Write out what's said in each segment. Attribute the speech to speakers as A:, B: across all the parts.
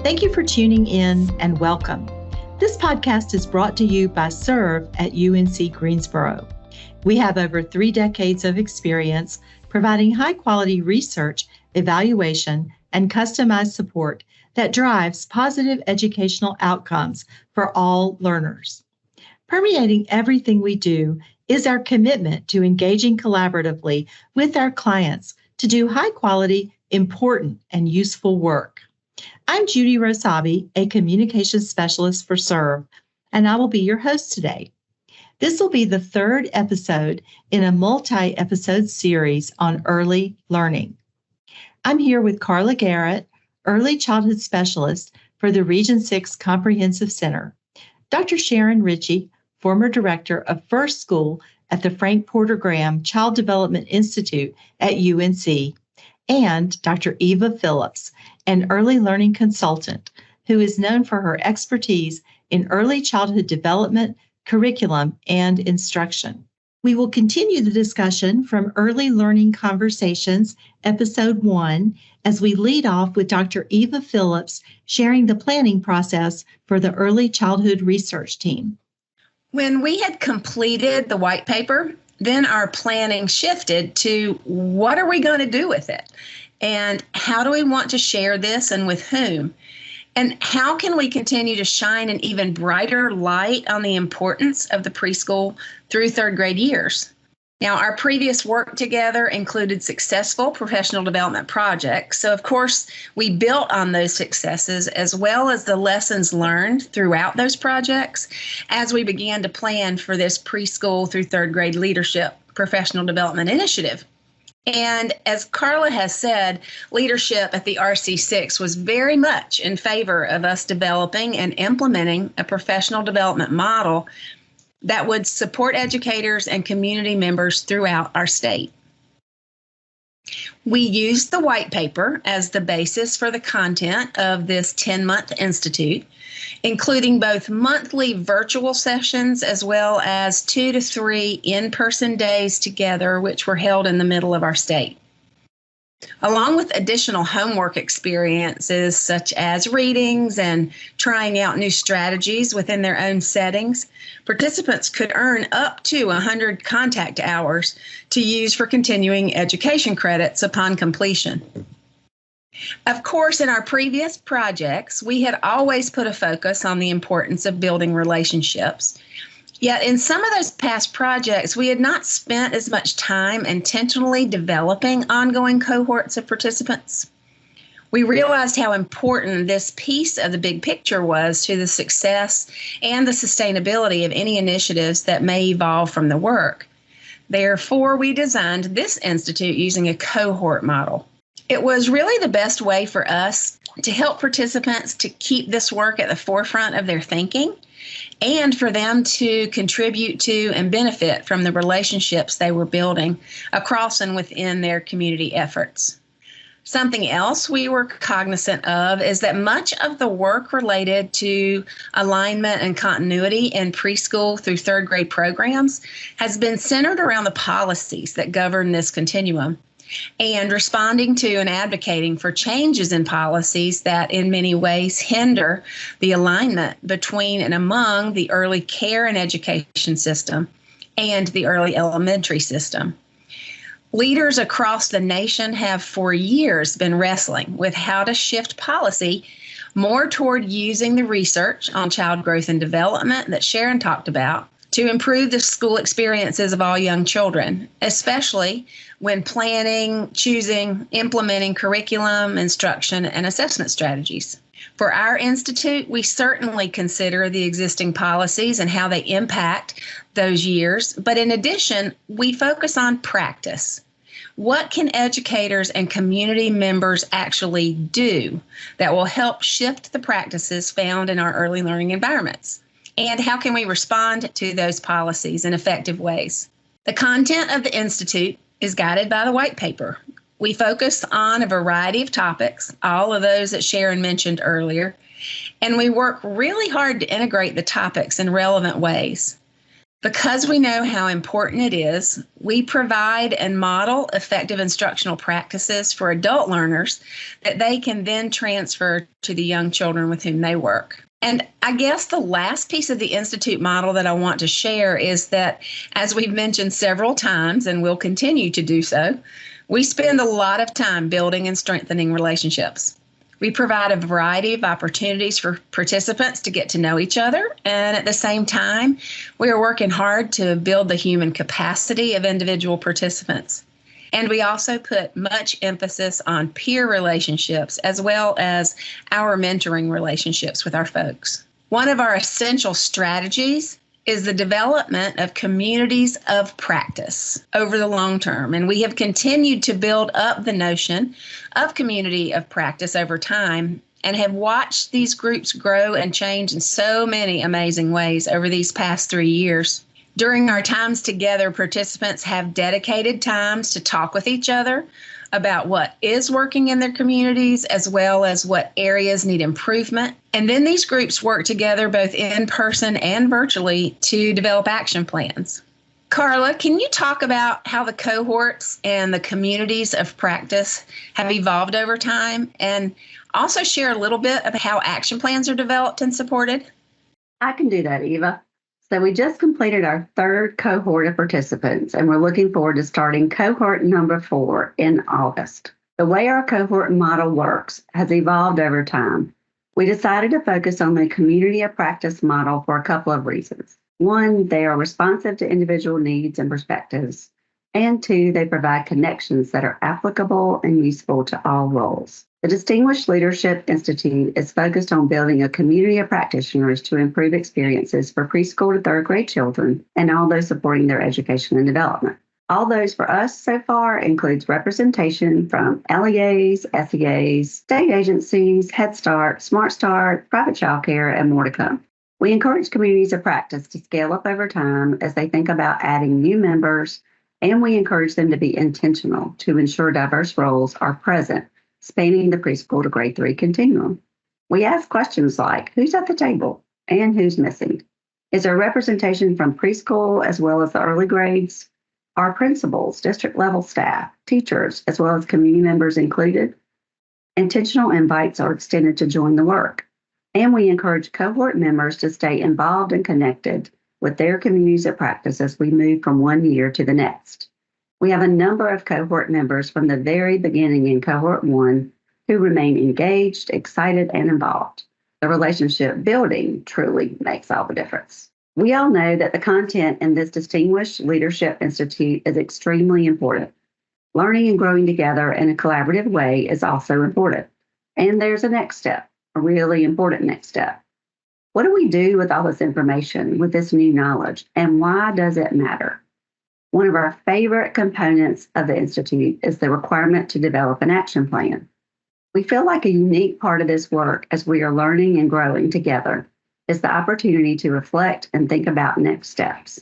A: Thank you for tuning in and welcome. This podcast is brought to you by SERVE at UNC Greensboro. We have over 3 decades of experience providing high-quality research, evaluation, and customized support that drives positive educational outcomes for all learners. Permeating everything we do is our commitment to engaging collaboratively with our clients to do high-quality, important, and useful work. I'm Judy Rosabi, a communications specialist for SERVE, and I will be your host today. This will be the 3rd episode in a multi-episode series on early learning. I'm here with Carla Garrett, Early Childhood Specialist for the Region 6 Comprehensive Center, Dr. Sharon Ritchie, former Director of First School at the Frank Porter Graham Child Development Institute at UNC, and Dr. Eva Phillips, an early learning consultant who is known for her expertise in early childhood development, curriculum, and instruction. We will continue the discussion from Early Learning Conversations, Episode 1, as we lead off with Dr. Eva Phillips sharing the planning process for the Early Childhood Research Team.
B: When we had completed the white paper, then our planning shifted to what are we going to do with it? And how do we want to share this and with whom? And how can we continue to shine an even brighter light on the importance of the preschool through 3rd grade years? Now, our previous work together included successful professional development projects. So, of course, we built on those successes as well as the lessons learned throughout those projects as we began to plan for this preschool through 3rd grade leadership professional development initiative. And as Carla has said, leadership at the RC6 was very much in favor of us developing and implementing a professional development model that would support educators and community members throughout our state. We used the white paper as the basis for the content of this 10-month institute, including both monthly virtual sessions as well as 2 to 3 in-person days together, which were held in the middle of our state. Along with additional homework experiences such as readings and trying out new strategies within their own settings, participants could earn up to 100 contact hours to use for continuing education credits upon completion. Of course, in our previous projects, we had always put a focus on the importance of building relationships. Yet in some of those past projects, we had not spent as much time intentionally developing ongoing cohorts of participants. We realized how important this piece of the big picture was to the success and the sustainability of any initiatives that may evolve from the work. Therefore, we designed this institute using a cohort model. It was really the best way for us to help participants to keep this work at the forefront of their thinking and for them to contribute to and benefit from the relationships they were building across and within their community efforts. Something else we were cognizant of is that much of the work related to alignment and continuity in preschool through 3rd grade programs has been centered around the policies that govern this continuum, and responding to and advocating for changes in policies that in many ways hinder the alignment between and among the early care and education system and the early elementary system. Leaders across the nation have for years been wrestling with how to shift policy more toward using the research on child growth and development that Sharon talked about to improve the school experiences of all young children, especially when planning, choosing, implementing curriculum, instruction, and assessment strategies. For our institute, we certainly consider the existing policies and how they impact those years, but in addition, we focus on practice. What can educators and community members actually do that will help shift the practices found in our early learning environments? And how can we respond to those policies in effective ways? The content of the Institute is guided by the white paper. We focus on a variety of topics, all of those that Sharon mentioned earlier, and we work really hard to integrate the topics in relevant ways. Because we know how important it is, we provide and model effective instructional practices for adult learners that they can then transfer to the young children with whom they work. And I guess the last piece of the Institute model that I want to share is that, as we've mentioned several times, and will continue to do so, we spend a lot of time building and strengthening relationships. We provide a variety of opportunities for participants to get to know each other, and at the same time, we are working hard to build the human capacity of individual participants. And we also put much emphasis on peer relationships as well as our mentoring relationships with our folks. One of our essential strategies is the development of communities of practice over the long term. And we have continued to build up the notion of community of practice over time and have watched these groups grow and change in so many amazing ways over these past 3 years. During our times together, participants have dedicated times to talk with each other about what is working in their communities, as well as what areas need improvement. And then these groups work together both in person and virtually to develop action plans. Carla, can you talk about how the cohorts and the communities of practice have evolved over time, and also share a little bit of how action plans are developed and supported?
C: I can do that, Eva. So we just completed our third cohort of participants, and we're looking forward to starting cohort number 4 in August. The way our cohort model works has evolved over time. We decided to focus on the community of practice model for a couple of reasons. 1, they are responsive to individual needs and perspectives. And 2, they provide connections that are applicable and useful to all roles. The Distinguished Leadership Institute is focused on building a community of practitioners to improve experiences for preschool to third grade children and all those supporting their education and development. All those for us so far includes representation from LEAs, SEAs, state agencies, Head Start, Smart Start, private childcare, and more to come. We encourage communities of practice to scale up over time as they think about adding new members, and we encourage them to be intentional to ensure diverse roles are present, spanning the preschool to grade 3 continuum. We ask questions like, who's at the table and who's missing? Is there representation from preschool as well as the early grades? Are principals, district level staff, teachers, as well as community members included? Intentional invites are extended to join the work. And we encourage cohort members to stay involved and connected with their communities of practice as we move from one year to the next. We have a number of cohort members from the very beginning in cohort 1 who remain engaged, excited, and involved. The relationship building truly makes all the difference. We all know that the content in this Distinguished Leadership Institute is extremely important. Learning and growing together in a collaborative way is also important. And there's a next step, a really important next step. What do we do with all this information, with this new knowledge, and why does it matter? One of our favorite components of the Institute is the requirement to develop an action plan. We feel like a unique part of this work as we are learning and growing together is the opportunity to reflect and think about next steps.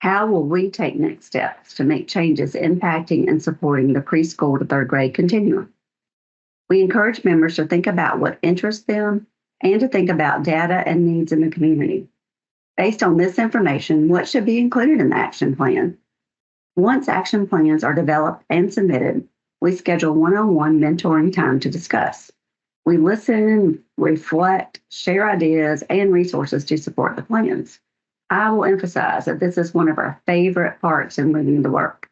C: How will we take next steps to make changes impacting and supporting the preschool to third grade continuum? We encourage members to think about what interests them and to think about data and needs in the community. Based on this information, what should be included in the action plan? Once action plans are developed and submitted, we schedule one-on-one mentoring time to discuss. We listen, reflect, share ideas and resources to support the plans. I will emphasize that this is one of our favorite parts in moving the work.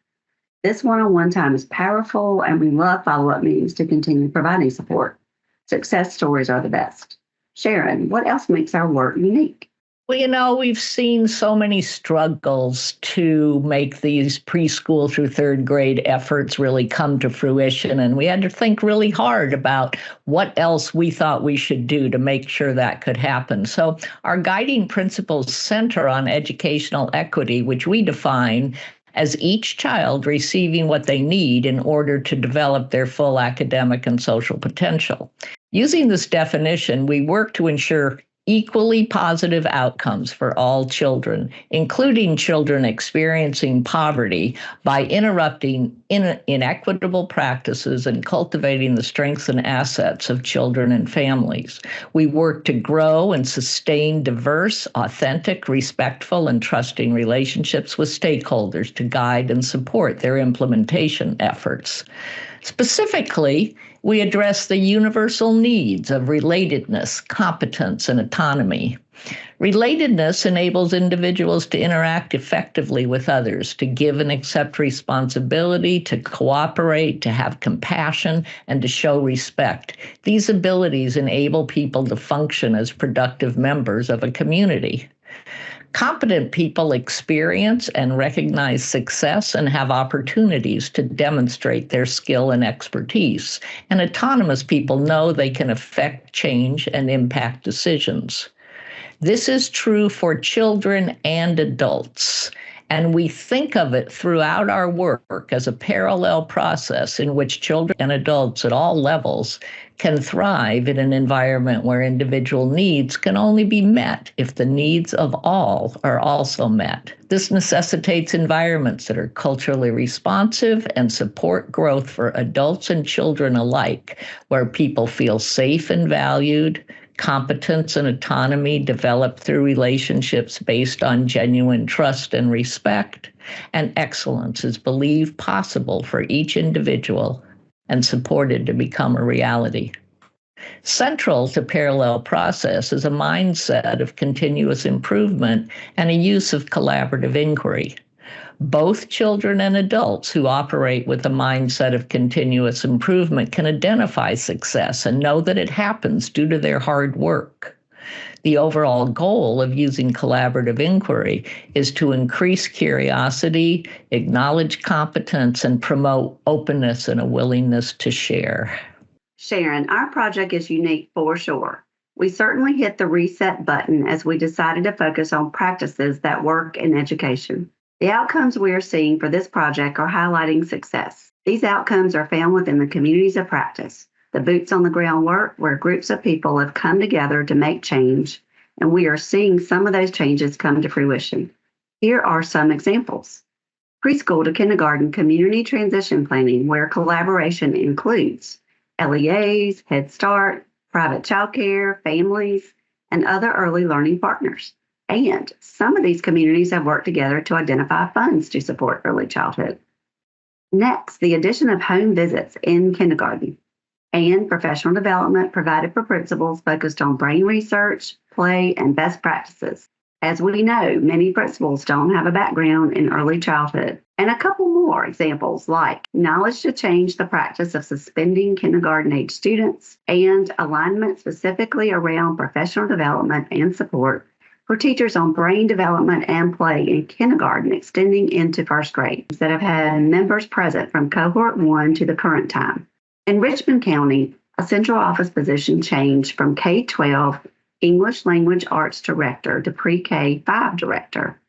C: This one-on-one time is powerful, and we love follow-up meetings to continue providing support. Success stories are the best. Sharon, what else makes our work unique?
D: Well, we've seen so many struggles to make these preschool through third grade efforts really come to fruition. And we had to think really hard about what else we thought we should do to make sure that could happen. So our guiding principles center on educational equity, which we define as each child receiving what they need in order to develop their full academic and social potential. Using this definition, we work to ensure equally positive outcomes for all children, including children experiencing poverty, by interrupting inequitable practices and cultivating the strengths and assets of children and families. We work to grow and sustain diverse, authentic, respectful, and trusting relationships with stakeholders to guide and support their implementation efforts. Specifically, we address the universal needs of relatedness, competence, and autonomy. Relatedness enables individuals to interact effectively with others, to give and accept responsibility, to cooperate, to have compassion, and to show respect. These abilities enable people to function as productive members of a community. Competent people experience and recognize success and have opportunities to demonstrate their skill and expertise. And autonomous people know they can affect change and impact decisions. This is true for children and adults. And we think of it throughout our work as a parallel process in which children and adults at all levels can thrive in an environment where individual needs can only be met if the needs of all are also met. This necessitates environments that are culturally responsive and support growth for adults and children alike, where people feel safe and valued, competence and autonomy developed through relationships based on genuine trust and respect, and excellence is believed possible for each individual and supported to become a reality. Central to parallel process is a mindset of continuous improvement and a use of collaborative inquiry. Both children and adults who operate with a mindset of continuous improvement can identify success and know that it happens due to their hard work. The overall goal of using collaborative inquiry is to increase curiosity, acknowledge competence, and promote openness and a willingness to share.
C: Sharon, our project is unique for sure. We certainly hit the reset button as we decided to focus on practices that work in education. The outcomes we are seeing for this project are highlighting success. These outcomes are found within the communities of practice, the boots on the ground work where groups of people have come together to make change, and we are seeing some of those changes come to fruition. Here are some examples. Preschool to kindergarten community transition planning, where collaboration includes LEAs, Head Start, private childcare, families, and other early learning partners. And some of these communities have worked together to identify funds to support early childhood. Next, the addition of home visits in kindergarten and professional development provided for principals focused on brain research, play, and best practices. As we know, many principals don't have a background in early childhood. And a couple more examples like knowledge to change the practice of suspending kindergarten-age students and alignment specifically around professional development and support for teachers on brain development and play in kindergarten extending into first grade that have had members present from cohort 1 to the current time. In Richmond County, a central office position changed from K-12 English Language Arts Director to Pre-K 5 Director,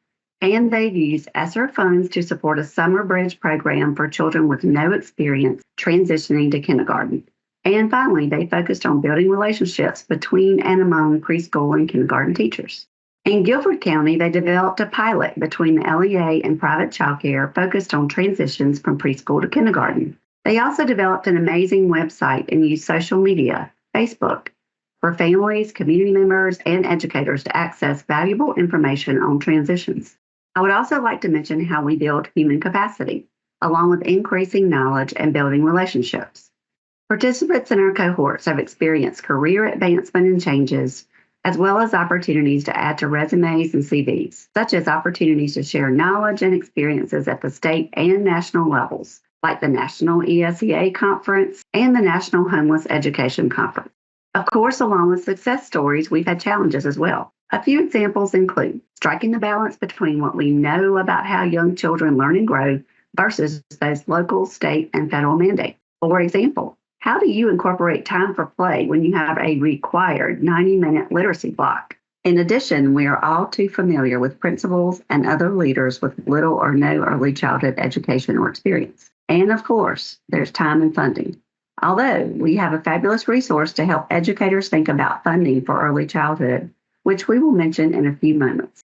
C: and they've used ESSER funds to support a summer bridge program for children with no experience transitioning to kindergarten. And finally, they focused on building relationships between and among preschool and kindergarten teachers. In Guilford County, they developed a pilot between the LEA and private childcare focused on transitions from preschool to kindergarten. They also developed an amazing website and used social media, Facebook, for families, community members, and educators to access valuable information on transitions. I would also like to mention how we build human capacity, along with increasing knowledge and building relationships. Participants in our cohorts have experienced career advancement and changes, as well as opportunities to add to resumes and CVs, such as opportunities to share knowledge and experiences at the state and national levels, like the National ESEA Conference and the National Homeless Education Conference. Of course, along with success stories, we've had challenges as well. A few examples include striking the balance between what we know about how young children learn and grow versus those local, state, and federal mandates. For example, how do you incorporate time for play when you have a required 90-minute literacy block? In addition, we are all too familiar with principals and other leaders with little or no early childhood education or experience. And of course, there's time and funding. Although we have a fabulous resource to help educators think about funding for early childhood, which we will mention in a few moments.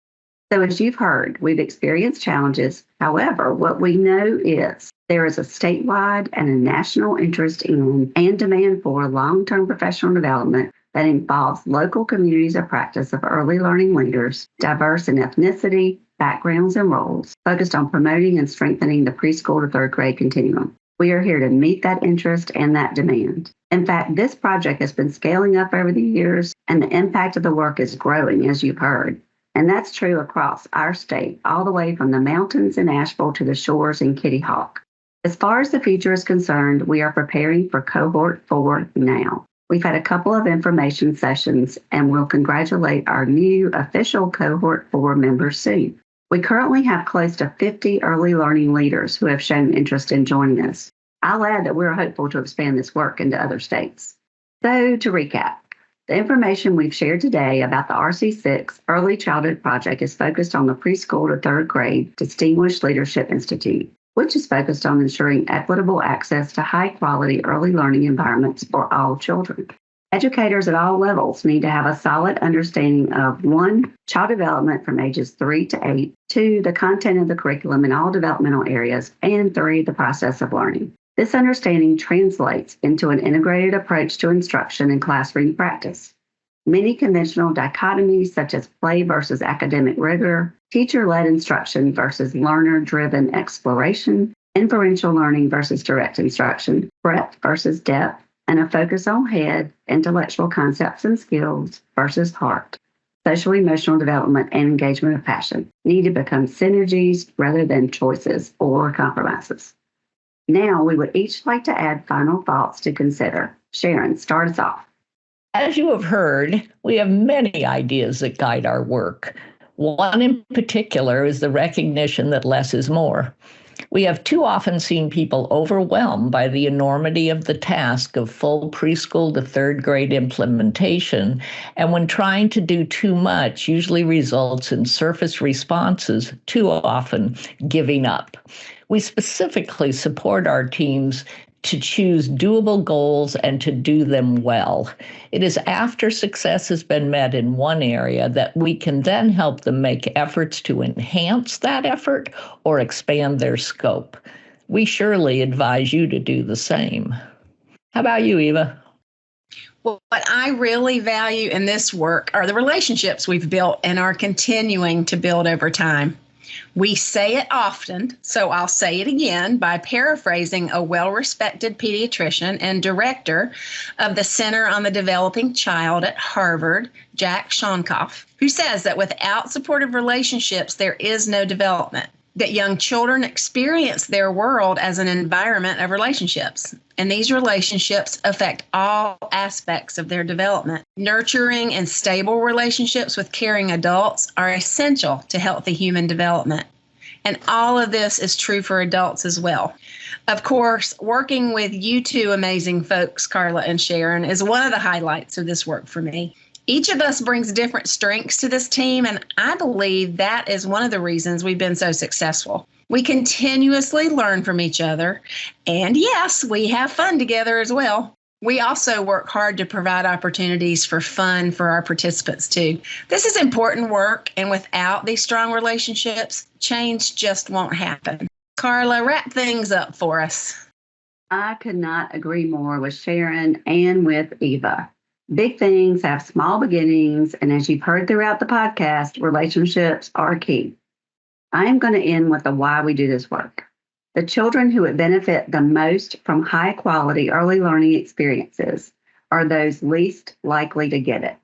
C: So as you've heard, we've experienced challenges. However, what we know is there is a statewide and a national interest in and demand for long-term professional development that involves local communities of practice of early learning leaders, diverse in ethnicity, backgrounds, and roles, focused on promoting and strengthening the preschool to third grade continuum. We are here to meet that interest and that demand. In fact, this project has been scaling up over the years, and the impact of the work is growing, as you've heard. And that's true across our state, all the way from the mountains in Asheville to the shores in Kitty Hawk. As far as the future is concerned, we are preparing for Cohort 4 now. We've had a couple of information sessions, and we'll congratulate our new official Cohort 4 members soon. We currently have close to 50 early learning leaders who have shown interest in joining us. I'll add that we're hopeful to expand this work into other states. So to recap, the information we've shared today about the RC6 Early Childhood Project is focused on the preschool to third grade Distinguished Leadership Institute, which is focused on ensuring equitable access to high-quality early learning environments for all children. Educators at all levels need to have a solid understanding of 1, child development from ages 3 to 8, 2, the content of the curriculum in all developmental areas, and 3, the process of learning. This understanding translates into an integrated approach to instruction and classroom practice. Many conventional dichotomies, such as play versus academic rigor, teacher-led instruction versus learner-driven exploration, inferential learning versus direct instruction, breadth versus depth, and a focus on head, intellectual concepts and skills versus heart, social emotional development and engagement of passion need to become synergies rather than choices or compromises. Now, we would each like to add final thoughts to consider. Sharon, start us off.
D: As you have heard, we have many ideas that guide our work. One in particular is the recognition that less is more. We have too often seen people overwhelmed by the enormity of the task of full preschool to third grade implementation, and when trying to do too much usually results in surface responses, too often giving up. We specifically support our teams to choose doable goals and to do them well. It is after success has been met in one area that we can then help them make efforts to enhance that effort or expand their scope. We surely advise you to do the same. How about you, Eva?
B: Well, what I really value in this work are the relationships we've built and are continuing to build over time. We say it often, so I'll say it again by paraphrasing a well-respected pediatrician and director of the Center on the Developing Child at Harvard, Jack Shonkoff, who says that without supportive relationships, there is no development, that young children experience their world as an environment of relationships, and these relationships affect all aspects of their development. Nurturing and stable relationships with caring adults are essential to healthy human development. And all of this is true for adults as well. Of course, working with you two amazing folks, Carla and Sharon, is one of the highlights of this work for me. Each of us brings different strengths to this team, and I believe that is one of the reasons we've been so successful. We continuously learn from each other, and yes, we have fun together as well. We also work hard to provide opportunities for fun for our participants too. This is important work, and without these strong relationships, change just won't happen. Carla, wrap things up for us.
C: I could not agree more with Sharon and with Eva. Big things have small beginnings, and as you've heard throughout the podcast, relationships are key. I am going to end with the why we do this work. The children who would benefit the most from high-quality early learning experiences are those least likely to get it.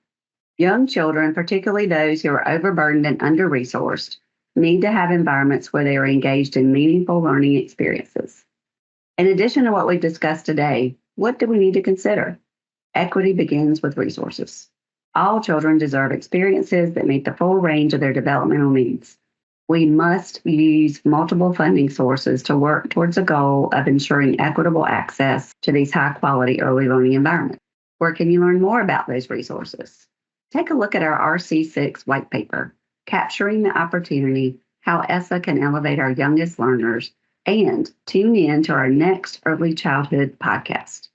C: Young children, particularly those who are overburdened and under-resourced, need to have environments where they are engaged in meaningful learning experiences. In addition to what we've discussed today, what do we need to consider? Equity begins with resources. All children deserve experiences that meet the full range of their developmental needs. We must use multiple funding sources to work towards a goal of ensuring equitable access to these high-quality early learning environments. Where can you learn more about those resources? Take a look at our RC6 white paper, Capturing the Opportunity, How ESSA Can Elevate Our Youngest Learners, and tune in to our next Early Childhood podcast.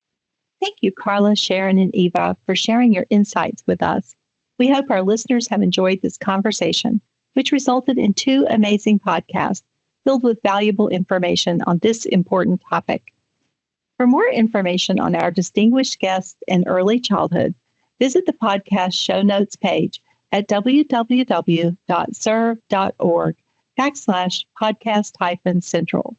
A: Thank you, Carla, Sharon, and Eva, for sharing your insights with us. We hope our listeners have enjoyed this conversation, which resulted in 2 amazing podcasts filled with valuable information on this important topic. For more information on our distinguished guests in early childhood, visit the podcast show notes page at www.serve.org/podcast-central.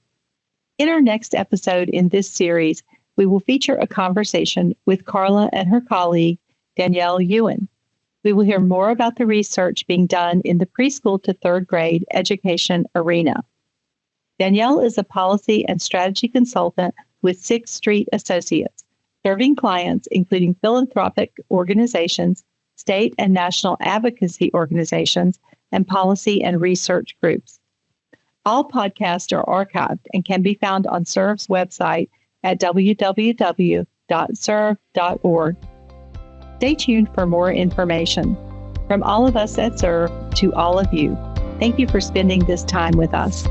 A: In our next episode in this series, we will feature a conversation with Carla and her colleague, Danielle Ewan. We will hear more about the research being done in the preschool to 3rd grade education arena. Danielle is a policy and strategy consultant with 6th Street Associates, serving clients including philanthropic organizations, state and national advocacy organizations, and policy and research groups. All podcasts are archived and can be found on SERV's website at www.serve.org. Stay tuned for more information. From all of us at SERV to all of you, thank you for spending this time with us.